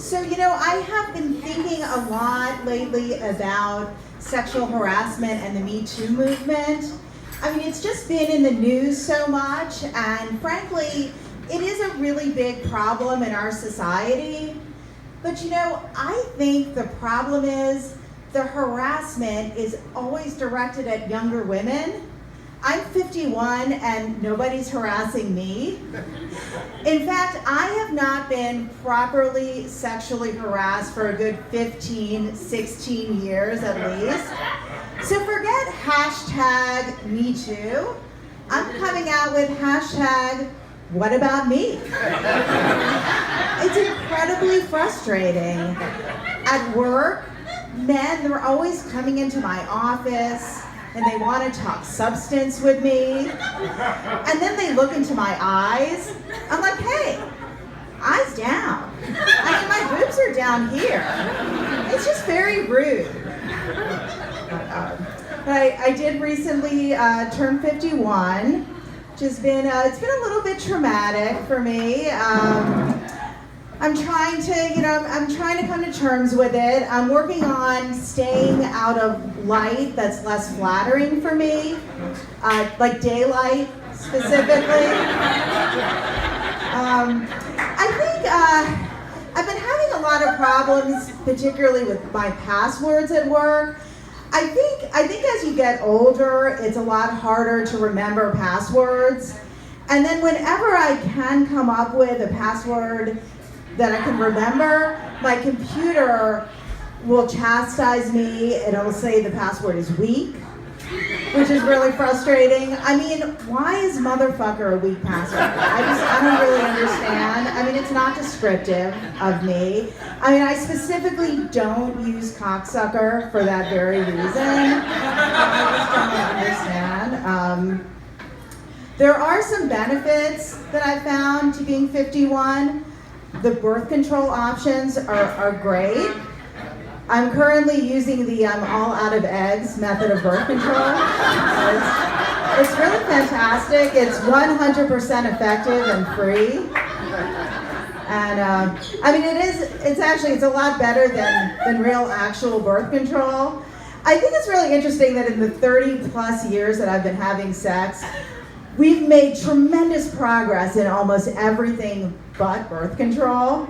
So, I have been thinking a lot lately about sexual harassment and the Me Too movement. I mean, it's just been in the news so much, and frankly, it is a really big problem in our society. But I think the problem is the harassment is always directed at younger women. I'm 51 and nobody's harassing me. In fact, I have not been properly sexually harassed for a good 15, 16 years at least. So forget hashtag Me Too. I'm coming out with hashtag What About Me? It's incredibly frustrating. At work, men, they're always coming into my office and they want to talk substance with me. And then they look into my eyes. I'm like, hey, eyes down. I mean, my boobs are down here. It's just very rude. But I did recently turn 51, which has been, it's been a little bit traumatic for me. I'm trying to come to terms with it. I'm working on staying out of light that's less flattering for me, like daylight specifically. I think I've been having a lot of problems, particularly with my passwords at work. I think as you get older, it's a lot harder to remember passwords. And then whenever I can come up with a password that I can remember, my computer will chastise me and it'll say the password is weak, which is really frustrating. I mean, why is motherfucker a weak password? I don't really understand. I mean, it's not descriptive of me. I mean, I specifically don't use cocksucker for that very reason. I just don't understand. There are some benefits that I found to being 51. The birth control options are great. I'm currently using the I'm all out of eggs method of birth control. It's really fantastic. It's 100% effective and free. And I mean, it's a lot better than real actual birth control. I think it's really interesting that in the 30 plus years that I've been having sex, we've made tremendous progress in almost everything but birth control.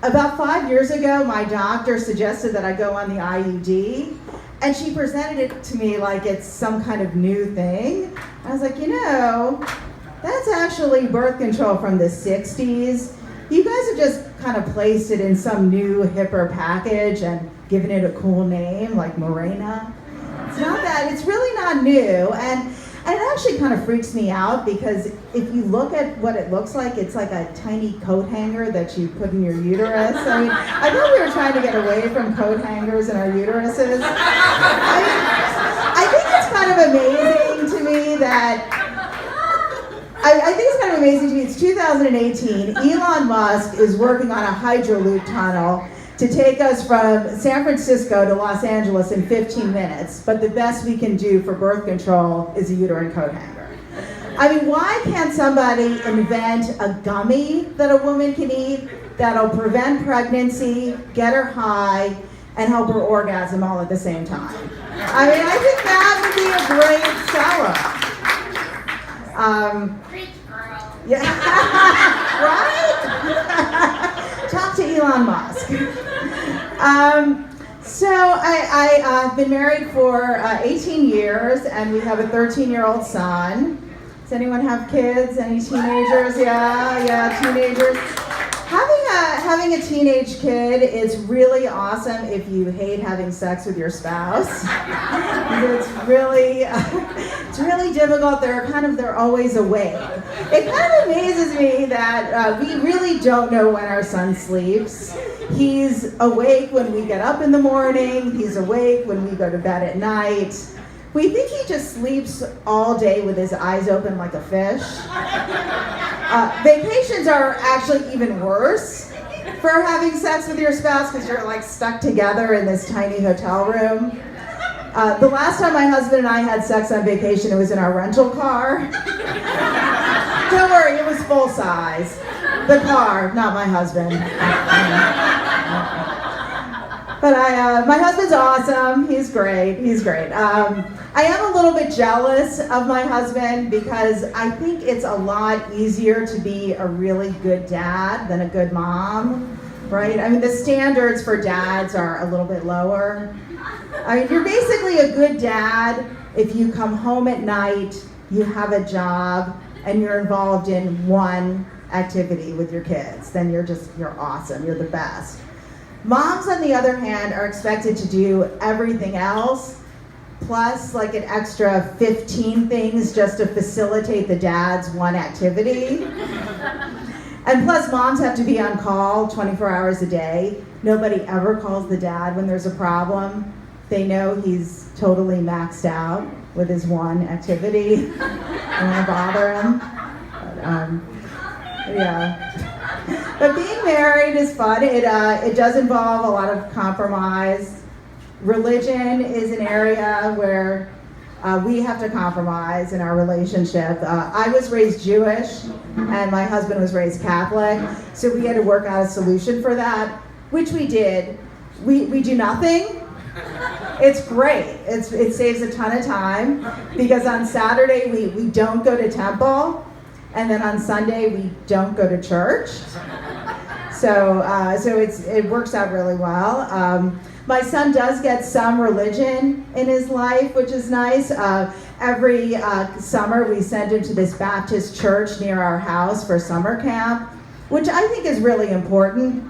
About 5 years ago, my doctor suggested that I go on the IUD, and she presented it to me like it's some kind of new thing. I was like, that's actually birth control from the 60s. You guys have just kind of placed it in some new, hipper package and given it a cool name like Mirena. It's not that, it's really not new. And it actually kind of freaks me out because if you look at what it looks like, it's like a tiny coat hanger that you put in your uterus. I mean, I thought we were trying to get away from coat hangers in our uteruses. I think it's kind of amazing to me that, it's 2018, Elon Musk is working on a Hyperloop tunnel to take us from San Francisco to Los Angeles in 15 minutes, but the best we can do for birth control is a uterine coat hanger. I mean, why can't somebody invent a gummy that a woman can eat that'll prevent pregnancy, get her high, and help her orgasm all at the same time? I mean, I think that would be a great seller. Preach, girl. Yeah, right? Talk to Elon Musk. So I've been married for 18 years, and we have a 13-year-old son. Does anyone have kids? Any teenagers? Yeah, teenagers. Having a teenage kid is really awesome if you hate having sex with your spouse. It's really difficult. They're always awake. It kind of amazes me that we really don't know when our son sleeps. He's awake when we get up in the morning. He's awake when we go to bed at night. We think he just sleeps all day with his eyes open like a fish. Vacations are actually even worse for having sex with your spouse because you're like stuck together in this tiny hotel room. The last time my husband and I had sex on vacation, it was in our rental car. Don't worry, it was full size. The car, not my husband. But my husband's awesome. He's great. He's great. I am a little bit jealous of my husband because I think it's a lot easier to be a really good dad than a good mom, right? I mean, the standards for dads are a little bit lower. I mean, you're basically a good dad if you come home at night, you have a job, and you're involved in one activity with your kids. Then you're awesome. You're the best. Moms, on the other hand, are expected to do everything else, plus like an extra 15 things just to facilitate the dad's one activity. And plus, moms have to be on call 24 hours a day. Nobody ever calls the dad when there's a problem. They know he's totally maxed out with his one activity. I don't want to bother him. But, yeah. But being married is fun. It does involve a lot of compromise. Religion is an area where we have to compromise in our relationship. I was raised Jewish, and my husband was raised Catholic, so we had to work out a solution for that, which we did. We do nothing. It's great. It saves a ton of time, because on Saturday we don't go to temple, and then on Sunday we don't go to church. So it works out really well. My son does get some religion in his life, which is nice. Every summer we send him to this Baptist church near our house for summer camp, which I think is really important.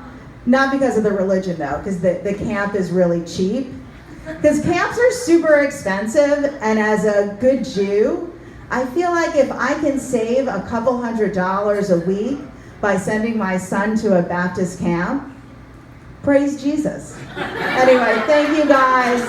Not because of the religion though, because the camp is really cheap. Because camps are super expensive, and as a good Jew, I feel like if I can save a couple $100s a week by sending my son to a Baptist camp, praise Jesus. Anyway, thank you guys.